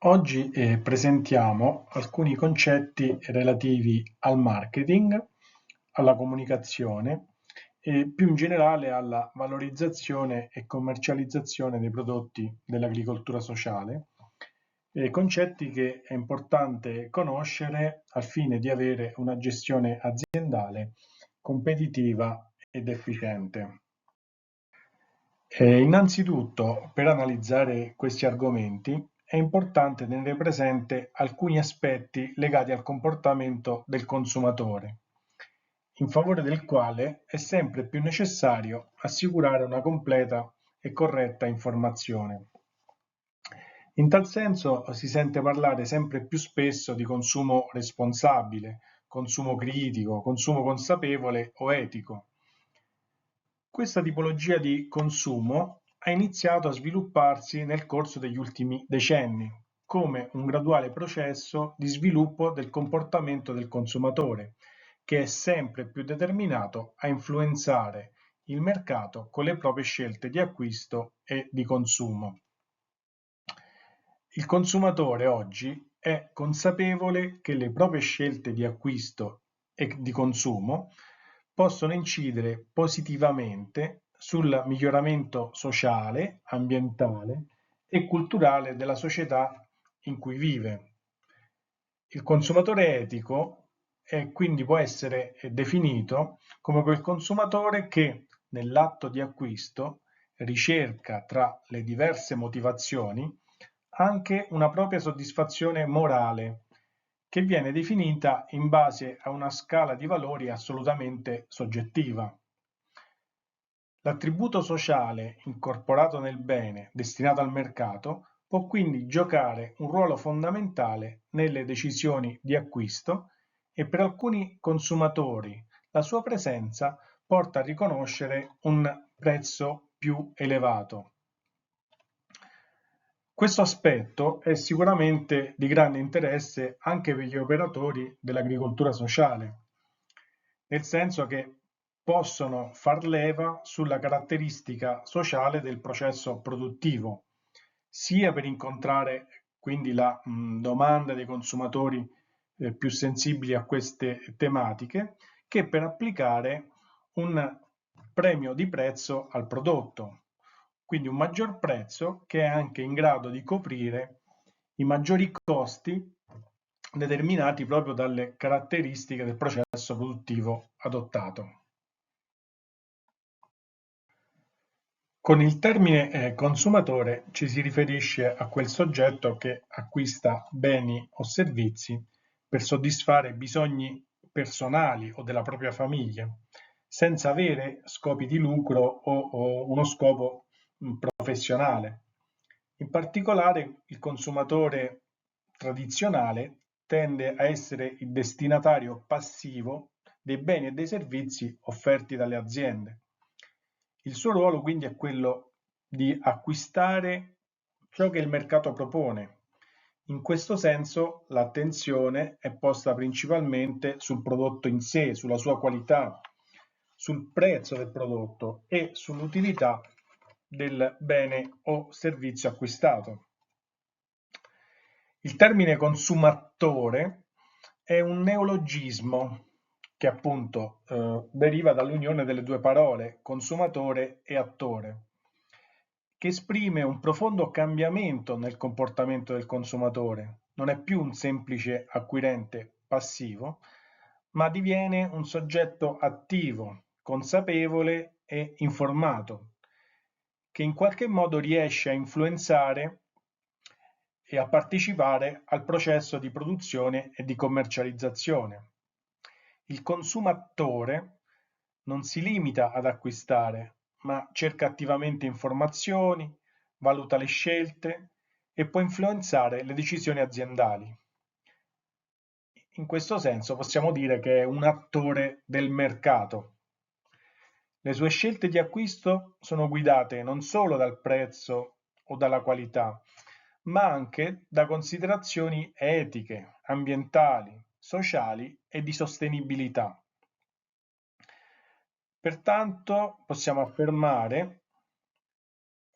Oggi presentiamo alcuni concetti relativi al marketing, alla comunicazione e più in generale alla valorizzazione e commercializzazione dei prodotti dell'agricoltura sociale, concetti che è importante conoscere al fine di avere una gestione aziendale competitiva ed efficiente. Innanzitutto, per analizzare questi argomenti, è importante tenere presente alcuni aspetti legati al comportamento del consumatore, in favore del quale è sempre più necessario assicurare una completa e corretta informazione. In tal senso si sente parlare sempre più spesso di consumo responsabile, consumo critico, consumo consapevole o etico. Questa tipologia di consumo ha iniziato a svilupparsi nel corso degli ultimi decenni, come un graduale processo di sviluppo del comportamento del consumatore, che è sempre più determinato a influenzare il mercato con le proprie scelte di acquisto e di consumo. Il consumatore oggi è consapevole che le proprie scelte di acquisto e di consumo possono incidere positivamente sul miglioramento sociale, ambientale e culturale della società in cui vive. Il consumatore etico quindi può essere definito come quel consumatore che nell'atto di acquisto ricerca tra le diverse motivazioni anche una propria soddisfazione morale, che viene definita in base a una scala di valori assolutamente soggettiva. L'attributo sociale incorporato nel bene destinato al mercato può quindi giocare un ruolo fondamentale nelle decisioni di acquisto e per alcuni consumatori la sua presenza porta a riconoscere un prezzo più elevato. Questo aspetto è sicuramente di grande interesse anche per gli operatori dell'agricoltura sociale, nel senso che possono far leva sulla caratteristica sociale del processo produttivo, sia per incontrare quindi la domanda dei consumatori più sensibili a queste tematiche, che per applicare un premio di prezzo al prodotto, quindi un maggior prezzo che è anche in grado di coprire i maggiori costi determinati proprio dalle caratteristiche del processo produttivo adottato. Con il termine consumatore ci si riferisce a quel soggetto che acquista beni o servizi per soddisfare bisogni personali o della propria famiglia, senza avere scopi di lucro o uno scopo professionale. In particolare, il consumatore tradizionale tende a essere il destinatario passivo dei beni e dei servizi offerti dalle aziende. Il suo ruolo quindi è quello di acquistare ciò che il mercato propone. In questo senso l'attenzione è posta principalmente sul prodotto in sé, sulla sua qualità, sul prezzo del prodotto e sull'utilità del bene o servizio acquistato. Il termine consumatore è un neologismo che appunto deriva dall'unione delle due parole consumatore e attore, che esprime un profondo cambiamento nel comportamento del consumatore. Non è più un semplice acquirente passivo, ma diviene un soggetto attivo, consapevole e informato, che in qualche modo riesce a influenzare e a partecipare al processo di produzione e di commercializzazione. Il consumatore non si limita ad acquistare, ma cerca attivamente informazioni, valuta le scelte e può influenzare le decisioni aziendali. In questo senso possiamo dire che è un attore del mercato. Le sue scelte di acquisto sono guidate non solo dal prezzo o dalla qualità, ma anche da considerazioni etiche, ambientali, sociali e di sostenibilità. Pertanto possiamo affermare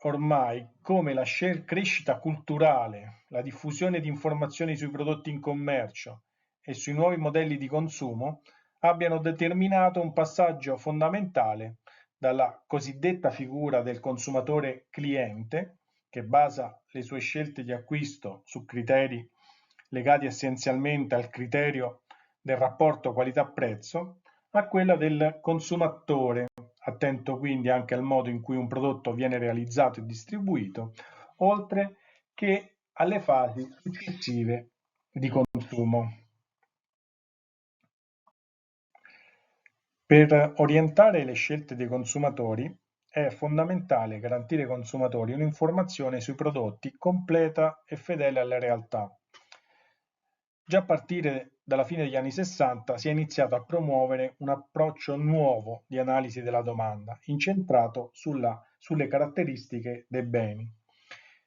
ormai come la crescita culturale, la diffusione di informazioni sui prodotti in commercio e sui nuovi modelli di consumo abbiano determinato un passaggio fondamentale dalla cosiddetta figura del consumatore cliente, che basa le sue scelte di acquisto su criteri legati essenzialmente al criterio del rapporto qualità-prezzo, a quella del consumatore, attento quindi anche al modo in cui un prodotto viene realizzato e distribuito, oltre che alle fasi successive di consumo. Per orientare le scelte dei consumatori è fondamentale garantire ai consumatori un'informazione sui prodotti completa e fedele alla realtà. Già a partire dalla fine degli anni '60 si è iniziato a promuovere un approccio nuovo di analisi della domanda, incentrato sulle caratteristiche dei beni.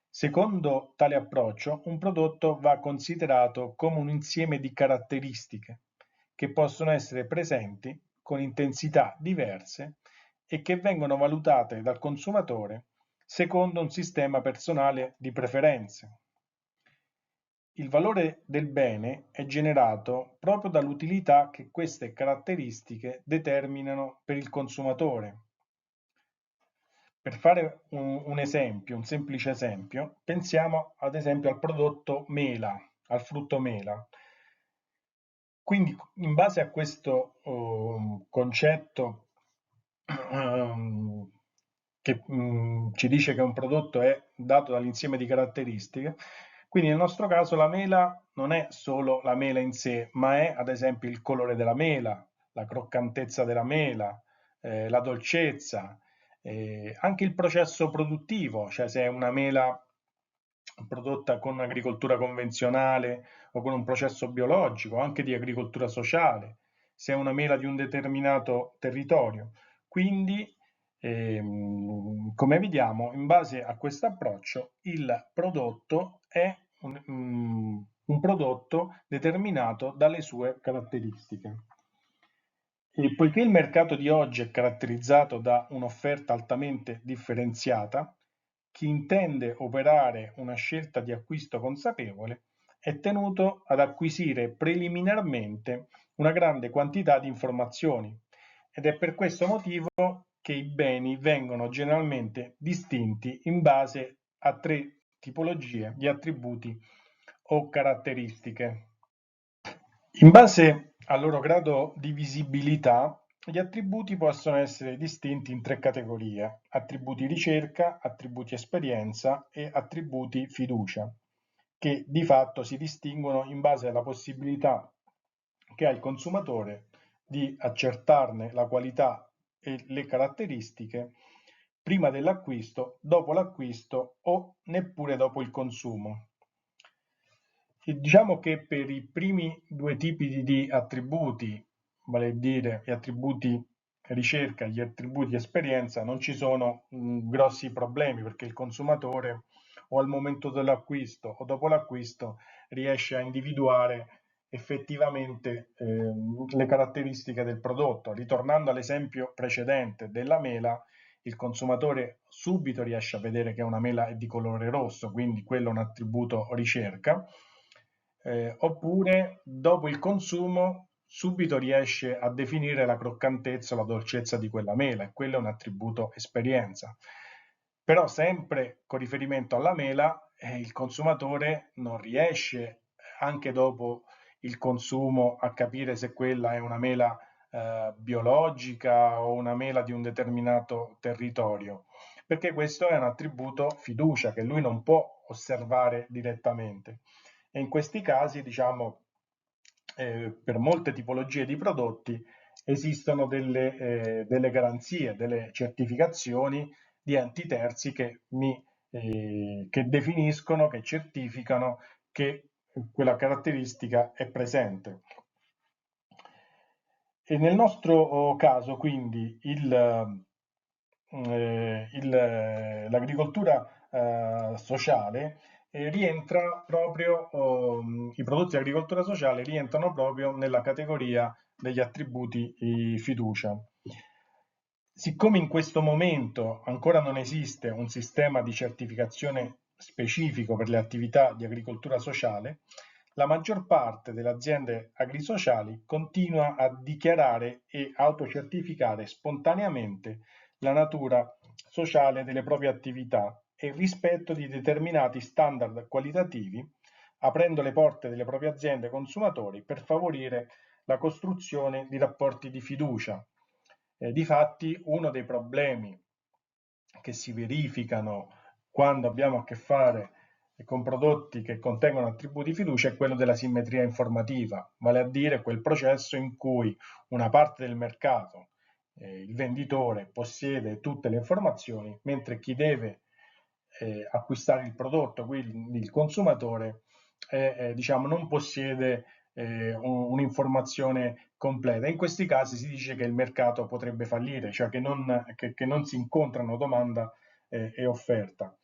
Secondo tale approccio, un prodotto va considerato come un insieme di caratteristiche che possono essere presenti con intensità diverse e che vengono valutate dal consumatore secondo un sistema personale di preferenze. Il valore del bene è generato proprio dall'utilità che queste caratteristiche determinano per il consumatore. Per fare un esempio, un semplice esempio, pensiamo ad esempio al prodotto mela, al frutto mela. Quindi in base a questo concetto che ci dice che un prodotto è dato dall'insieme di caratteristiche, quindi nel nostro caso la mela non è solo la mela in sé, ma è ad esempio il colore della mela, la croccantezza della mela, la dolcezza, anche il processo produttivo, cioè se è una mela prodotta con agricoltura convenzionale o con un processo biologico, anche di agricoltura sociale, se è una mela di un determinato territorio. Quindi, come vediamo, in base a questo approccio, il prodotto è un prodotto determinato dalle sue caratteristiche. E poiché il mercato di oggi è caratterizzato da un'offerta altamente differenziata, chi intende operare una scelta di acquisto consapevole è tenuto ad acquisire preliminarmente una grande quantità di informazioni ed è per questo motivo che i beni vengono generalmente distinti in base a tre tipologie di attributi o caratteristiche. In base al loro grado di visibilità, gli attributi possono essere distinti in tre categorie: attributi ricerca, attributi esperienza e attributi fiducia, che di fatto si distinguono in base alla possibilità che ha il consumatore di accertarne la qualità e le caratteristiche prima dell'acquisto, dopo l'acquisto o neppure dopo il consumo. E diciamo che per i primi due tipi di attributi, vale a dire gli attributi ricerca e gli attributi esperienza, non ci sono grossi problemi perché il consumatore o al momento dell'acquisto o dopo l'acquisto riesce a individuare effettivamente le caratteristiche del prodotto. Ritornando all'esempio precedente della mela, il consumatore subito riesce a vedere che una mela è di colore rosso, quindi quello è un attributo ricerca, oppure dopo il consumo subito riesce a definire la croccantezza o la dolcezza di quella mela e quello è un attributo esperienza. Però sempre con riferimento alla mela, il consumatore non riesce anche dopo il consumo a capire se quella è una mela biologica o una mela di un determinato territorio, perché questo è un attributo fiducia che lui non può osservare direttamente. E in questi casi, diciamo, per molte tipologie di prodotti esistono delle garanzie, delle certificazioni di enti terzi che definiscono, che certificano che quella caratteristica è presente. E nel nostro caso, quindi, l'agricoltura sociale rientra proprio, i prodotti di agricoltura sociale rientrano proprio nella categoria degli attributi fiducia. Siccome in questo momento ancora non esiste un sistema di certificazione specifico per le attività di agricoltura sociale, la maggior parte delle aziende agrisociali continua a dichiarare e autocertificare spontaneamente la natura sociale delle proprie attività e il rispetto di determinati standard qualitativi, aprendo le porte delle proprie aziende ai consumatori per favorire la costruzione di rapporti di fiducia. Difatti, uno dei problemi che si verificano quando abbiamo a che fare con prodotti che contengono attributi di fiducia è quello della simmetria informativa, vale a dire quel processo in cui una parte del mercato, il venditore, possiede tutte le informazioni, mentre chi deve acquistare il prodotto, quindi il consumatore, diciamo, non possiede un'informazione completa. In questi casi si dice che il mercato potrebbe fallire, cioè che non si incontrano domanda e offerta.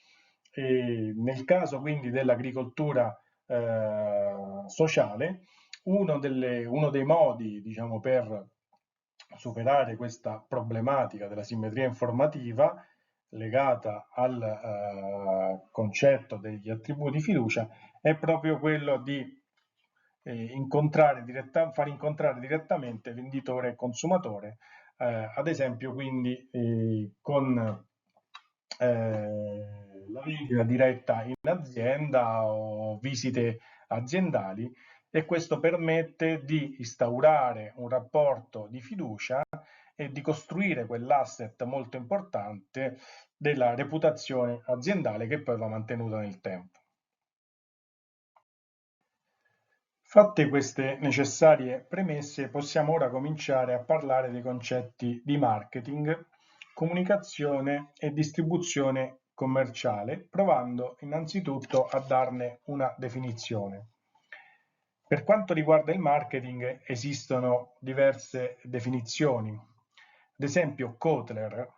E nel caso quindi dell'agricoltura sociale, uno dei modi, diciamo, per superare questa problematica della simmetria informativa legata al concetto degli attributi di fiducia è proprio quello di far incontrare direttamente venditore e consumatore, ad esempio quindi con la vendita diretta in azienda o visite aziendali, e questo permette di instaurare un rapporto di fiducia e di costruire quell'asset molto importante della reputazione aziendale che poi va mantenuta nel tempo. Fatte queste necessarie premesse, possiamo ora cominciare a parlare dei concetti di marketing, comunicazione e distribuzione commerciale, provando innanzitutto a darne una definizione. Per quanto riguarda il marketing, esistono diverse definizioni. Ad esempio, Kotler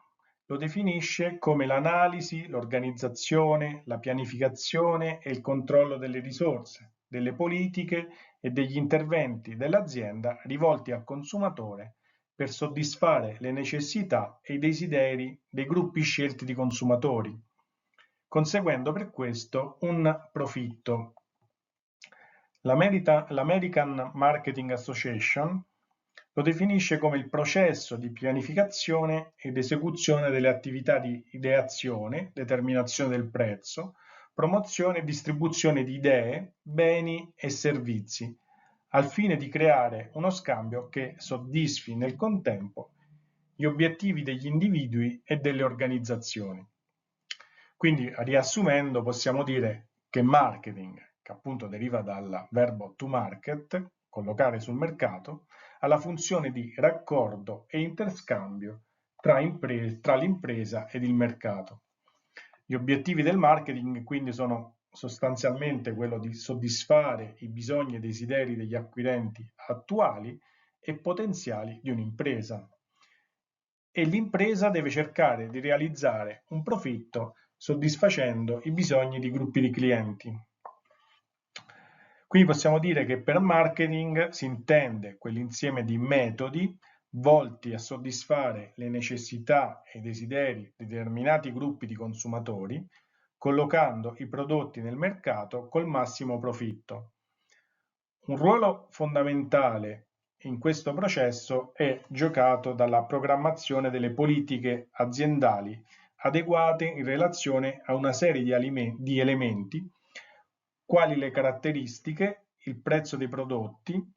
lo definisce come l'analisi, l'organizzazione, la pianificazione e il controllo delle risorse, delle politiche e degli interventi dell'azienda rivolti al consumatore per soddisfare le necessità e i desideri dei gruppi scelti di consumatori, conseguendo per questo un profitto. L'American Marketing Association lo definisce come il processo di pianificazione ed esecuzione delle attività di ideazione, determinazione del prezzo, promozione e distribuzione di idee, beni e servizi, al fine di creare uno scambio che soddisfi nel contempo gli obiettivi degli individui e delle organizzazioni. Quindi, riassumendo, possiamo dire che marketing, che appunto deriva dal verbo to market, collocare sul mercato, ha la funzione di raccordo e interscambio tra l'impresa ed il mercato. Gli obiettivi del marketing quindi sono sostanzialmente quello di soddisfare i bisogni e i desideri degli acquirenti attuali e potenziali di un'impresa, e l'impresa deve cercare di realizzare un profitto soddisfacendo i bisogni di gruppi di clienti. Quindi possiamo dire che per marketing si intende quell'insieme di metodi volti a soddisfare le necessità e i desideri di determinati gruppi di consumatori, collocando i prodotti nel mercato col massimo profitto. Un ruolo fondamentale in questo processo è giocato dalla programmazione delle politiche aziendali adeguate in relazione a una serie di elementi, quali le caratteristiche, il prezzo dei prodotti,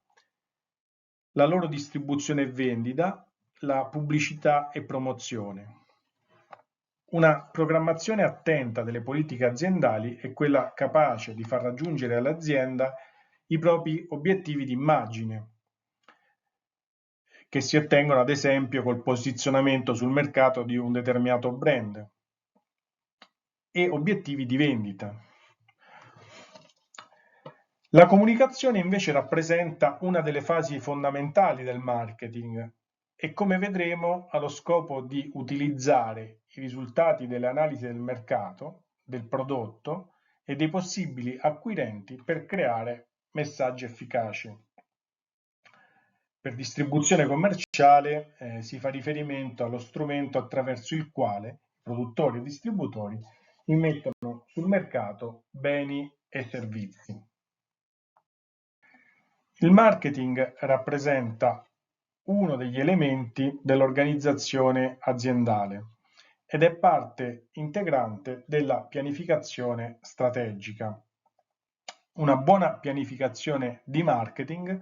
la loro distribuzione e vendita, la pubblicità e promozione. Una programmazione attenta delle politiche aziendali è quella capace di far raggiungere all'azienda i propri obiettivi di immagine, che si ottengono ad esempio col posizionamento sul mercato di un determinato brand, e obiettivi di vendita. La comunicazione invece rappresenta una delle fasi fondamentali del marketing e, come vedremo, ha lo scopo di utilizzare i risultati delle analisi del mercato, del prodotto e dei possibili acquirenti per creare messaggi efficaci. Per distribuzione commerciale si fa riferimento allo strumento attraverso il quale produttori e distributori immettono sul mercato beni e servizi. Il marketing rappresenta uno degli elementi dell'organizzazione aziendale ed è parte integrante della pianificazione strategica. Una buona pianificazione di marketing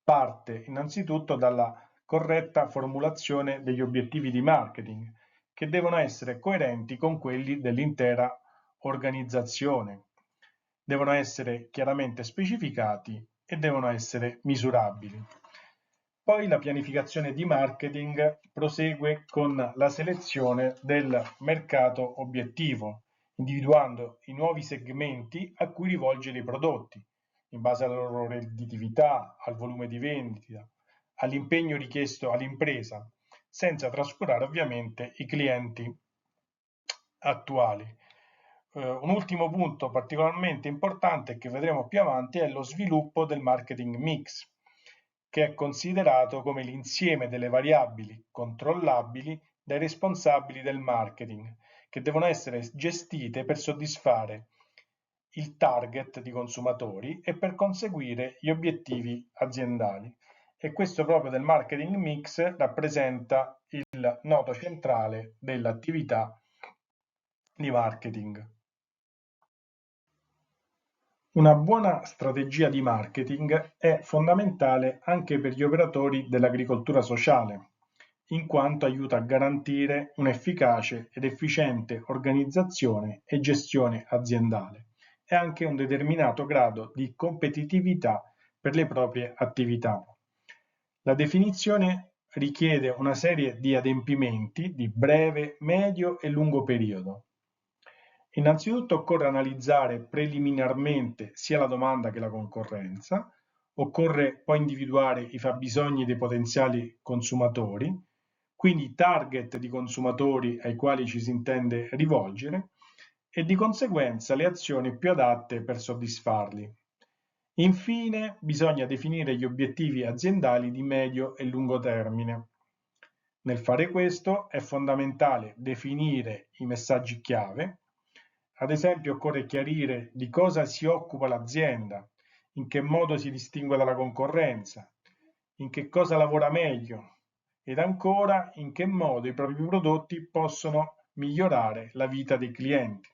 parte innanzitutto dalla corretta formulazione degli obiettivi di marketing, che devono essere coerenti con quelli dell'intera organizzazione. Devono essere chiaramente specificati e devono essere misurabili. Poi la pianificazione di marketing prosegue con la selezione del mercato obiettivo, individuando i nuovi segmenti a cui rivolgere i prodotti, in base alla loro redditività, al volume di vendita, all'impegno richiesto all'impresa, senza trascurare ovviamente i clienti attuali. Un ultimo punto particolarmente importante che vedremo più avanti è lo sviluppo del marketing mix, che è considerato come l'insieme delle variabili controllabili dai responsabili del marketing, che devono essere gestite per soddisfare il target di consumatori e per conseguire gli obiettivi aziendali. E questo proprio del marketing mix rappresenta il nodo centrale dell'attività di marketing. Una buona strategia di marketing è fondamentale anche per gli operatori dell'agricoltura sociale, in quanto aiuta a garantire un'efficace ed efficiente organizzazione e gestione aziendale e anche un determinato grado di competitività per le proprie attività. La definizione richiede una serie di adempimenti di breve, medio e lungo periodo. Innanzitutto occorre analizzare preliminarmente sia la domanda che la concorrenza, occorre poi individuare i fabbisogni dei potenziali consumatori, quindi i target di consumatori ai quali ci si intende rivolgere e di conseguenza le azioni più adatte per soddisfarli. Infine, bisogna definire gli obiettivi aziendali di medio e lungo termine. Nel fare questo è fondamentale definire i messaggi chiave. Ad esempio, occorre chiarire di cosa si occupa l'azienda, in che modo si distingue dalla concorrenza, in che cosa lavora meglio ed ancora in che modo i propri prodotti possono migliorare la vita dei clienti.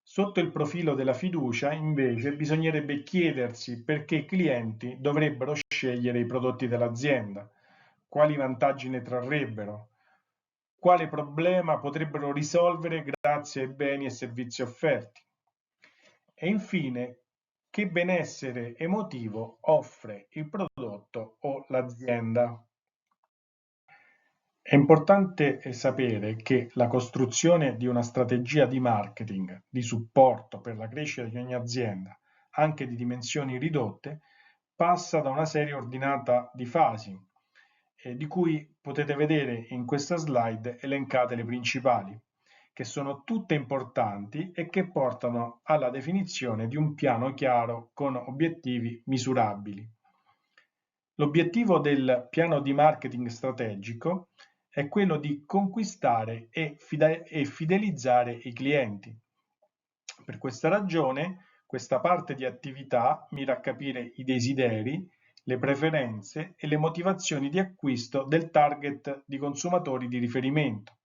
Sotto il profilo della fiducia, invece, bisognerebbe chiedersi perché i clienti dovrebbero scegliere i prodotti dell'azienda, quali vantaggi ne trarrebbero, quale problema potrebbero risolvere grazie ai beni e servizi offerti. E infine, che benessere emotivo offre il prodotto o l'azienda. È importante sapere che la costruzione di una strategia di marketing di supporto per la crescita di ogni azienda, anche di dimensioni ridotte, passa da una serie ordinata di fasi, di cui potete vedere in questa slide elencate le principali, che sono tutte importanti e che portano alla definizione di un piano chiaro con obiettivi misurabili. L'obiettivo del piano di marketing strategico è quello di conquistare e fidelizzare i clienti. Per questa ragione, questa parte di attività mira a capire i desideri, le preferenze e le motivazioni di acquisto del target di consumatori di riferimento.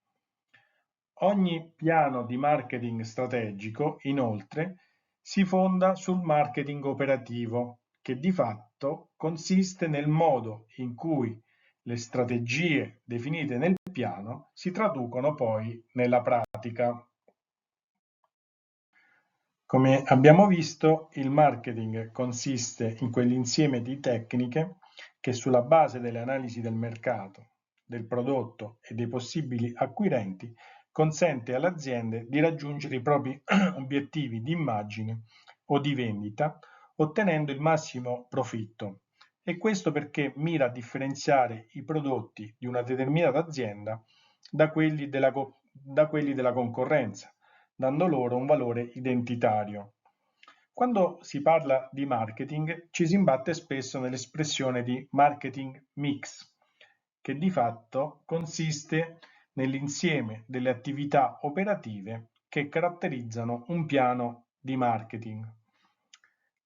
Ogni piano di marketing strategico, inoltre, si fonda sul marketing operativo, che di fatto consiste nel modo in cui le strategie definite nel piano si traducono poi nella pratica. Come abbiamo visto, il marketing consiste in quell'insieme di tecniche che sulla base delle analisi del mercato, del prodotto e dei possibili acquirenti consente alle aziende di raggiungere i propri obiettivi di immagine o di vendita ottenendo il massimo profitto. E questo perché mira a differenziare i prodotti di una determinata azienda da quelli della concorrenza, dando loro un valore identitario. Quando si parla di marketing ci si imbatte spesso nell'espressione di marketing mix, che di fatto consiste nell'insieme delle attività operative che caratterizzano un piano di marketing.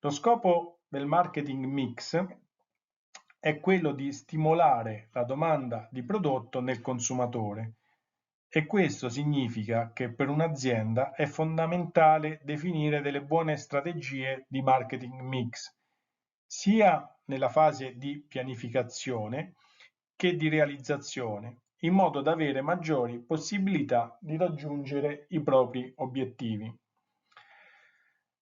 Lo scopo del marketing mix è quello di stimolare la domanda di prodotto nel consumatore e questo significa che per un'azienda è fondamentale definire delle buone strategie di marketing mix, sia nella fase di pianificazione che di realizzazione, in modo da avere maggiori possibilità di raggiungere i propri obiettivi.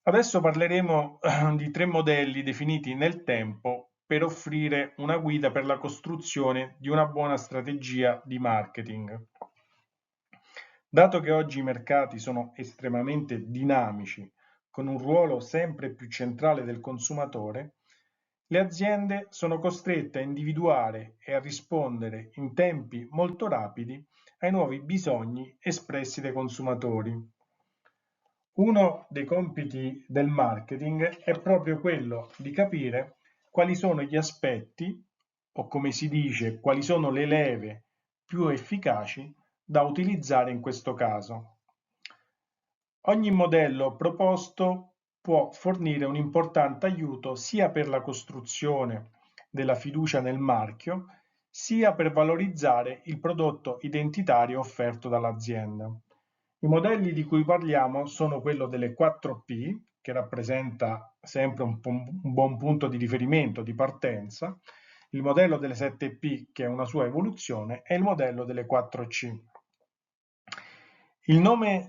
Adesso parleremo di 3 modelli definiti nel tempo per offrire una guida per la costruzione di una buona strategia di marketing. Dato che oggi i mercati sono estremamente dinamici, con un ruolo sempre più centrale del consumatore, le aziende sono costrette a individuare e a rispondere in tempi molto rapidi ai nuovi bisogni espressi dai consumatori. Uno dei compiti del marketing è proprio quello di capire quali sono gli aspetti, o come si dice, quali sono le leve più efficaci da utilizzare in questo caso. Ogni modello proposto può fornire un importante aiuto sia per la costruzione della fiducia nel marchio, sia per valorizzare il prodotto identitario offerto dall'azienda. I modelli di cui parliamo sono quello delle 4P, che rappresenta sempre un buon punto di riferimento, di partenza, il modello delle 7P, che è una sua evoluzione, e il modello delle 4C. Il modello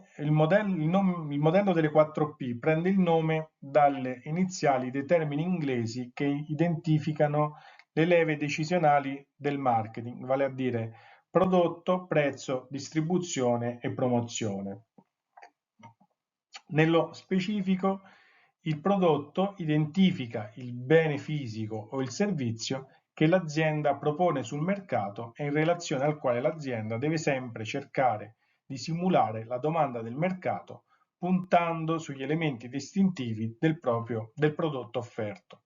delle 4P prende il nome dalle iniziali dei termini inglesi che identificano le leve decisionali del marketing, vale a dire prodotto, prezzo, distribuzione e promozione. Nello specifico, il prodotto identifica il bene fisico o il servizio che l'azienda propone sul mercato e in relazione al quale l'azienda deve sempre cercare di simulare la domanda del mercato puntando sugli elementi distintivi del prodotto offerto.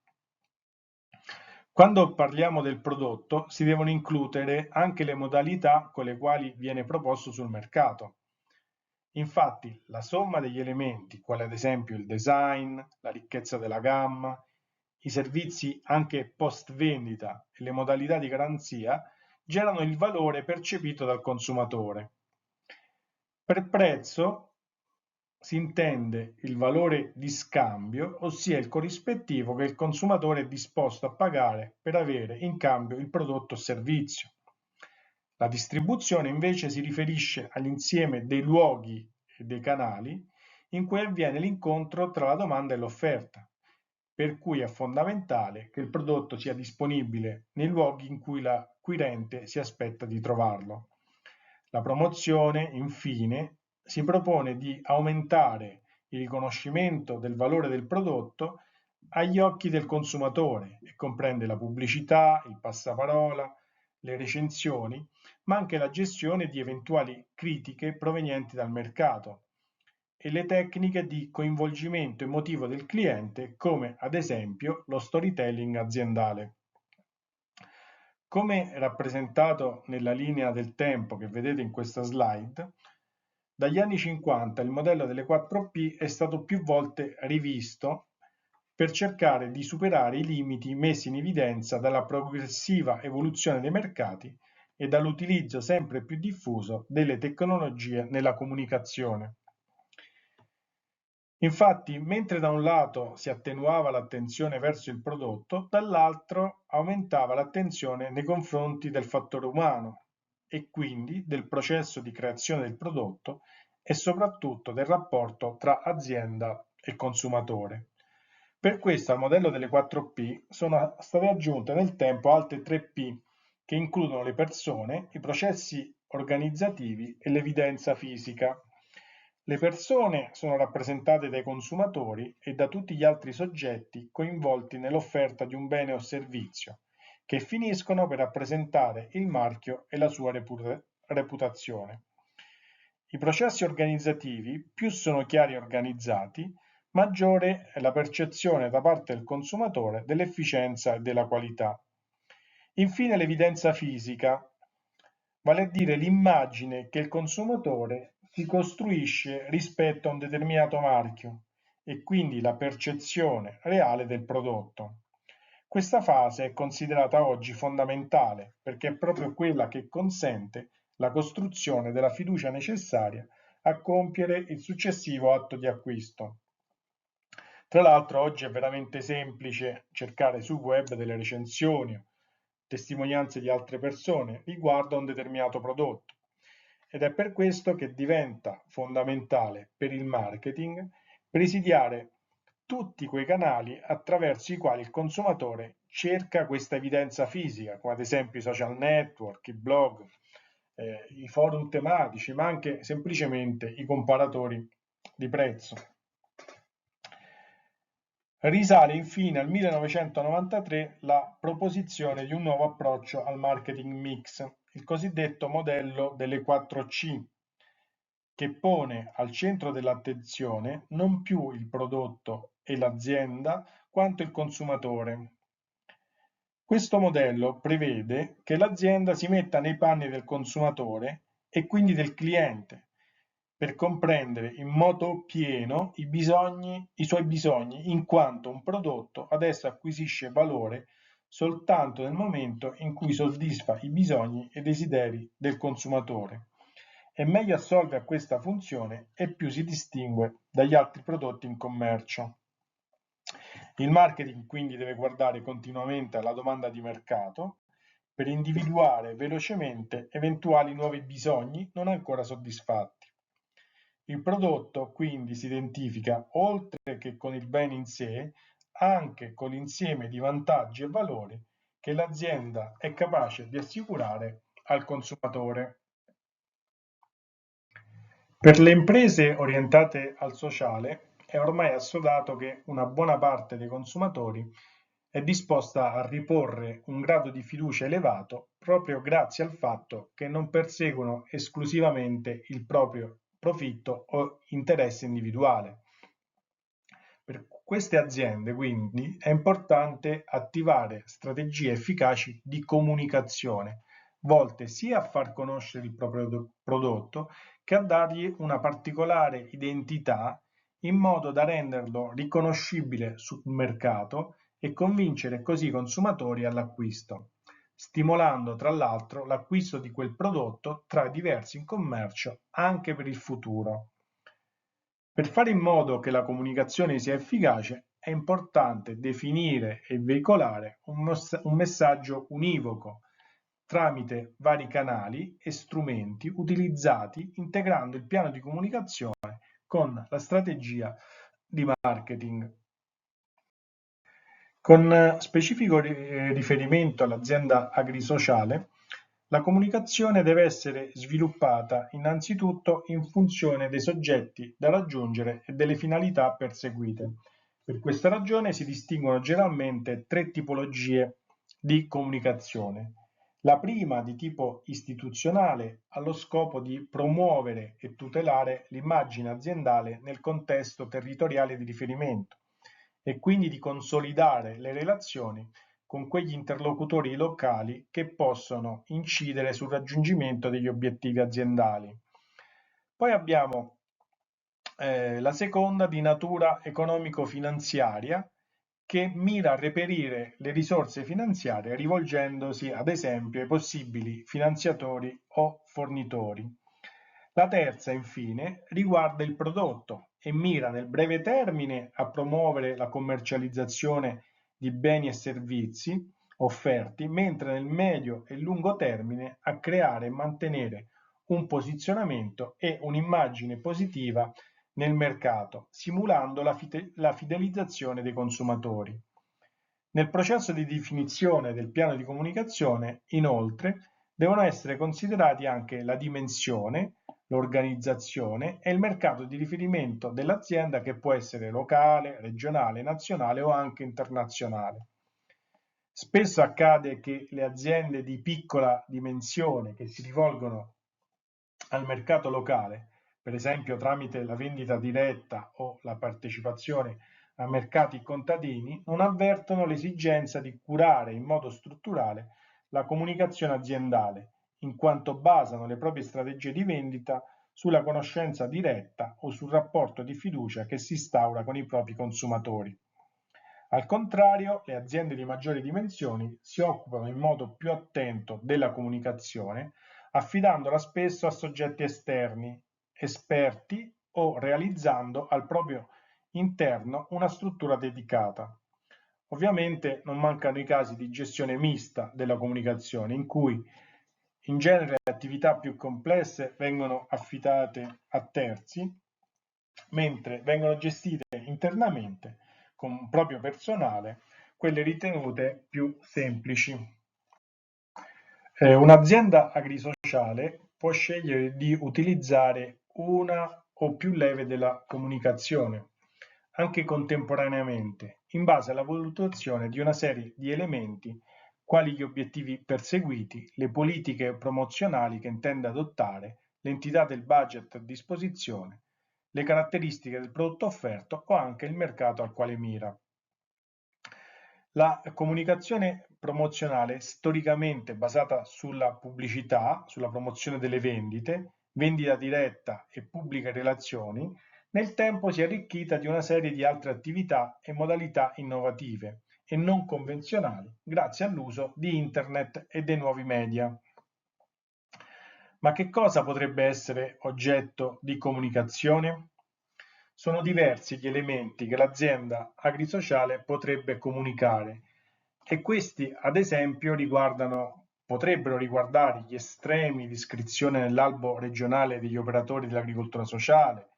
Quando parliamo del prodotto si devono includere anche le modalità con le quali viene proposto sul mercato. Infatti, la somma degli elementi, quali ad esempio il design, la ricchezza della gamma, i servizi anche post vendita e le modalità di garanzia, generano il valore percepito dal consumatore. Per prezzo si intende il valore di scambio, ossia il corrispettivo che il consumatore è disposto a pagare per avere in cambio il prodotto o servizio. La distribuzione invece si riferisce all'insieme dei luoghi e dei canali in cui avviene l'incontro tra la domanda e l'offerta, per cui è fondamentale che il prodotto sia disponibile nei luoghi in cui l'acquirente si aspetta di trovarlo. La promozione, infine, si propone di aumentare il riconoscimento del valore del prodotto agli occhi del consumatore e comprende la pubblicità, il passaparola, le recensioni, ma anche la gestione di eventuali critiche provenienti dal mercato e le tecniche di coinvolgimento emotivo del cliente, come ad esempio lo storytelling aziendale. Come rappresentato nella linea del tempo che vedete in questa slide, dagli anni 50 il modello delle 4P è stato più volte rivisto per cercare di superare i limiti messi in evidenza dalla progressiva evoluzione dei mercati e dall'utilizzo sempre più diffuso delle tecnologie nella comunicazione. Infatti, mentre da un lato si attenuava l'attenzione verso il prodotto, dall'altro aumentava l'attenzione nei confronti del fattore umano e quindi del processo di creazione del prodotto e soprattutto del rapporto tra azienda e consumatore. Per questo al modello delle 4P sono state aggiunte nel tempo altre 3P che includono le persone, i processi organizzativi e l'evidenza fisica. Le persone sono rappresentate dai consumatori e da tutti gli altri soggetti coinvolti nell'offerta di un bene o servizio, che finiscono per rappresentare il marchio e la sua reputazione. I processi organizzativi più sono chiari e organizzati, maggiore è la percezione da parte del consumatore dell'efficienza e della qualità. Infine l'evidenza fisica, vale a dire l'immagine che il consumatore si costruisce rispetto a un determinato marchio e quindi la percezione reale del prodotto. Questa fase è considerata oggi fondamentale perché è proprio quella che consente la costruzione della fiducia necessaria a compiere il successivo atto di acquisto. Tra l'altro oggi è veramente semplice cercare sul web delle recensioni, testimonianze di altre persone riguardo a un determinato prodotto ed è per questo che diventa fondamentale per il marketing presidiare tutti quei canali attraverso i quali il consumatore cerca questa evidenza fisica, come ad esempio i social network, i blog, i forum tematici, ma anche semplicemente i comparatori di prezzo. Risale infine al 1993 la proposizione di un nuovo approccio al marketing mix, il cosiddetto modello delle 4C, che pone al centro dell'attenzione non più il prodotto e l'azienda, quanto il consumatore. Questo modello prevede che l'azienda si metta nei panni del consumatore e quindi del cliente, per comprendere in modo pieno i suoi bisogni, in quanto un prodotto adesso acquisisce valore soltanto nel momento in cui soddisfa i bisogni e i desideri del consumatore. E meglio assolve a questa funzione e più si distingue dagli altri prodotti in commercio. Il marketing quindi deve guardare continuamente alla domanda di mercato per individuare velocemente eventuali nuovi bisogni non ancora soddisfatti. Il prodotto quindi si identifica, oltre che con il bene in sé, anche con l'insieme di vantaggi e valori che l'azienda è capace di assicurare al consumatore. Per le imprese orientate al sociale è ormai assodato che una buona parte dei consumatori è disposta a riporre un grado di fiducia elevato proprio grazie al fatto che non perseguono esclusivamente il proprio profitto o interesse individuale. Per queste aziende, quindi, è importante attivare strategie efficaci di comunicazione, volte sia a far conoscere il proprio prodotto che a dargli una particolare identità in modo da renderlo riconoscibile sul mercato e convincere così i consumatori all'acquisto, stimolando tra l'altro l'acquisto di quel prodotto tra diversi in commercio anche per il futuro. Per fare in modo che la comunicazione sia efficace è importante definire e veicolare un messaggio univoco tramite vari canali e strumenti utilizzati integrando il piano di comunicazione con la strategia di marketing. Con specifico riferimento all'azienda agrisociale, la comunicazione deve essere sviluppata innanzitutto in funzione dei soggetti da raggiungere e delle finalità perseguite. Per questa ragione si distinguono generalmente tre tipologie di comunicazione. La prima, di tipo istituzionale, ha lo scopo di promuovere e tutelare l'immagine aziendale nel contesto territoriale di riferimento e quindi di consolidare le relazioni con quegli interlocutori locali che possono incidere sul raggiungimento degli obiettivi aziendali. Poi abbiamo la seconda di natura economico-finanziaria che mira a reperire le risorse finanziarie rivolgendosi ad esempio ai possibili finanziatori o fornitori. La terza, infine, riguarda il prodotto e mira nel breve termine a promuovere la commercializzazione di beni e servizi offerti, mentre nel medio e lungo termine a creare e mantenere un posizionamento e un'immagine positiva nel mercato, simulando la fidelizzazione dei consumatori. Nel processo di definizione del piano di comunicazione, inoltre, devono essere considerati anche la dimensione, l'organizzazione e il mercato di riferimento dell'azienda che può essere locale, regionale, nazionale o anche internazionale. Spesso accade che le aziende di piccola dimensione che si rivolgono al mercato locale per esempio tramite la vendita diretta o la partecipazione a mercati contadini, non avvertono l'esigenza di curare in modo strutturale la comunicazione aziendale, in quanto basano le proprie strategie di vendita sulla conoscenza diretta o sul rapporto di fiducia che si instaura con i propri consumatori. Al contrario, le aziende di maggiori dimensioni si occupano in modo più attento della comunicazione, affidandola spesso a soggetti esterni, esperti o realizzando al proprio interno una struttura dedicata. Ovviamente non mancano i casi di gestione mista della comunicazione, in cui in genere le attività più complesse vengono affidate a terzi, mentre vengono gestite internamente con proprio personale quelle ritenute più semplici. Un'azienda agrisociale può scegliere di utilizzare una o più leve della comunicazione, anche contemporaneamente, in base alla valutazione di una serie di elementi quali gli obiettivi perseguiti, le politiche promozionali che intende adottare, l'entità del budget a disposizione, le caratteristiche del prodotto offerto o anche il mercato al quale mira. La comunicazione promozionale storicamente basata sulla pubblicità, sulla promozione delle vendite, vendita diretta e pubbliche relazioni, nel tempo si è arricchita di una serie di altre attività e modalità innovative e non convenzionali grazie all'uso di Internet e dei nuovi media. Ma che cosa potrebbe essere oggetto di comunicazione? Sono diversi gli elementi che l'azienda agrisociale potrebbe comunicare e questi, ad esempio, potrebbero riguardare gli estremi di iscrizione nell'albo regionale degli operatori dell'agricoltura sociale,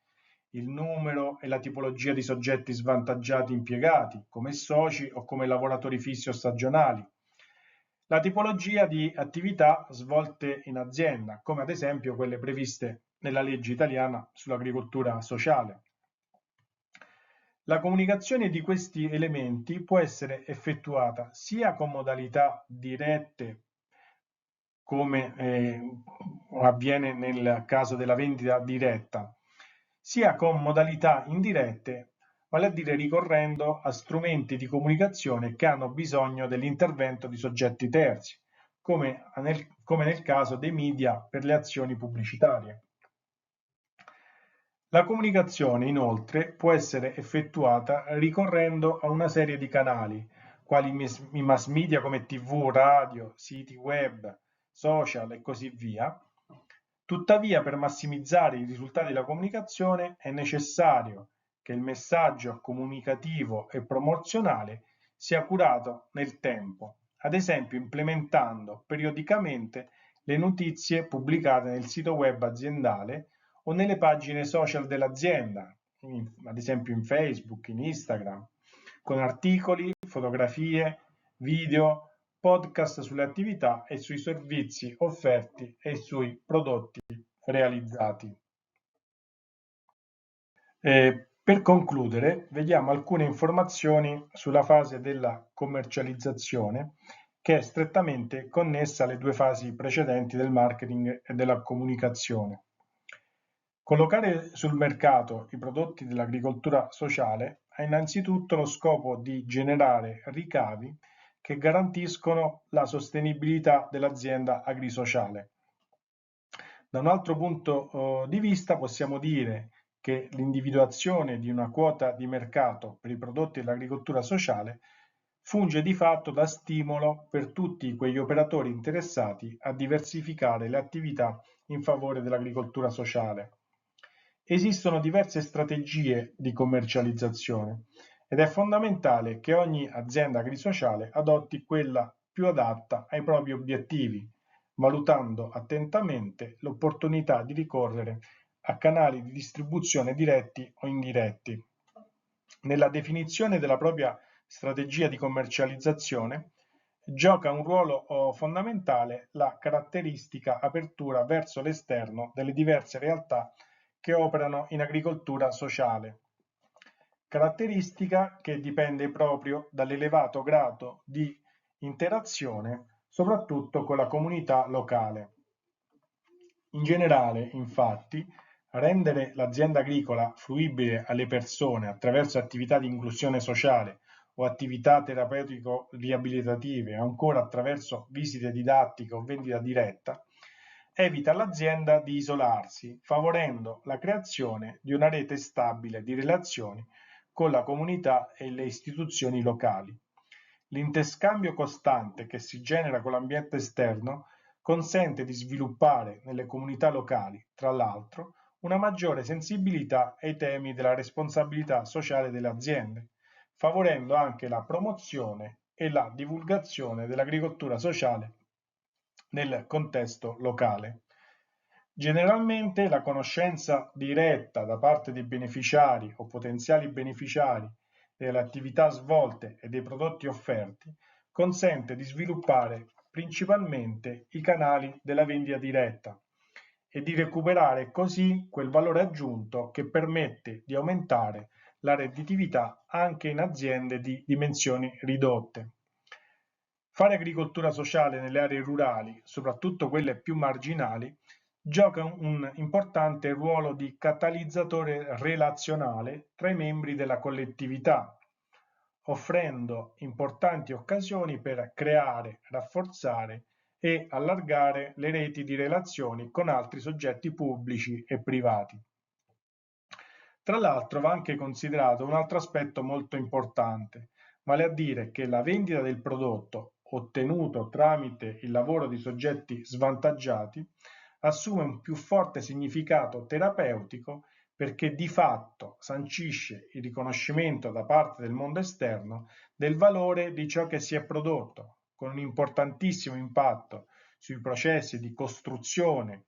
il numero e la tipologia di soggetti svantaggiati impiegati, come soci o come lavoratori fissi o stagionali, la tipologia di attività svolte in azienda, come ad esempio quelle previste nella legge italiana sull'agricoltura sociale. La comunicazione di questi elementi può essere effettuata sia con modalità dirette, come avviene nel caso della vendita diretta, sia con modalità indirette, vale a dire ricorrendo a strumenti di comunicazione che hanno bisogno dell'intervento di soggetti terzi, come nel caso dei media per le azioni pubblicitarie. La comunicazione, inoltre, può essere effettuata ricorrendo a una serie di canali, quali i mass media come TV, radio, siti web, social e così via. Tuttavia, per massimizzare i risultati della comunicazione è necessario che il messaggio comunicativo e promozionale sia curato nel tempo, ad esempio implementando periodicamente le notizie pubblicate nel sito web aziendale o nelle pagine social dell'azienda, ad esempio in Facebook, in Instagram, con articoli, fotografie, video, podcast sulle attività e sui servizi offerti e sui prodotti realizzati. Per concludere, vediamo alcune informazioni sulla fase della commercializzazione, che è strettamente connessa alle due fasi precedenti del marketing e della comunicazione. Collocare sul mercato i prodotti dell'agricoltura sociale ha innanzitutto lo scopo di generare ricavi che garantiscono la sostenibilità dell'azienda agrisociale. Da un altro punto di vista possiamo dire che l'individuazione di una quota di mercato per i prodotti dell'agricoltura sociale funge di fatto da stimolo per tutti quegli operatori interessati a diversificare le attività in favore dell'agricoltura sociale. Esistono diverse strategie di commercializzazione ed è fondamentale che ogni azienda agrisociale adotti quella più adatta ai propri obiettivi, valutando attentamente l'opportunità di ricorrere a canali di distribuzione diretti o indiretti. Nella definizione della propria strategia di commercializzazione gioca un ruolo fondamentale la caratteristica apertura verso l'esterno delle diverse realtà che operano in agricoltura sociale, caratteristica che dipende proprio dall'elevato grado di interazione, soprattutto con la comunità locale. In generale, infatti, Rendere l'azienda agricola fruibile alle persone attraverso attività di inclusione sociale o attività terapeutico-riabilitative o ancora attraverso visite didattiche o vendita diretta, evita all'azienda di isolarsi, favorendo la creazione di una rete stabile di relazioni con la comunità e le istituzioni locali. L'interscambio costante che si genera con l'ambiente esterno consente di sviluppare nelle comunità locali, tra l'altro, una maggiore sensibilità ai temi della responsabilità sociale delle aziende, favorendo anche la promozione e la divulgazione dell'agricoltura sociale nel contesto locale. Generalmente la conoscenza diretta da parte dei beneficiari o potenziali beneficiari delle attività svolte e dei prodotti offerti consente di sviluppare principalmente i canali della vendita diretta e di recuperare così quel valore aggiunto che permette di aumentare la redditività anche in aziende di dimensioni ridotte. Fare agricoltura sociale nelle aree rurali, soprattutto quelle più marginali, gioca un importante ruolo di catalizzatore relazionale tra i membri della collettività, offrendo importanti occasioni per creare, rafforzare e allargare le reti di relazioni con altri soggetti pubblici e privati. Tra l'altro va anche considerato un altro aspetto molto importante, vale a dire che la vendita del prodotto ottenuto tramite il lavoro di soggetti svantaggiati assume un più forte significato terapeutico perché di fatto sancisce il riconoscimento da parte del mondo esterno del valore di ciò che si è prodotto, con un importantissimo impatto sui processi di costruzione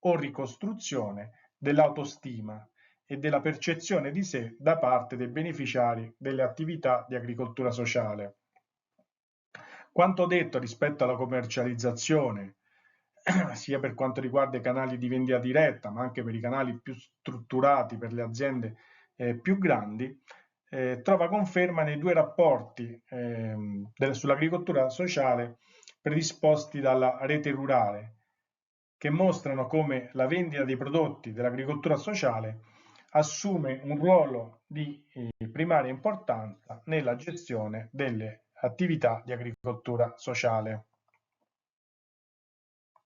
o ricostruzione dell'autostima e della percezione di sé da parte dei beneficiari delle attività di agricoltura sociale. Quanto detto rispetto alla commercializzazione, sia per quanto riguarda i canali di vendita diretta, ma anche per i canali più strutturati per le aziende più grandi, trova conferma nei due rapporti sull'agricoltura sociale predisposti dalla rete rurale, che mostrano come la vendita dei prodotti dell'agricoltura sociale assume un ruolo di primaria importanza nella gestione delle attività di agricoltura sociale.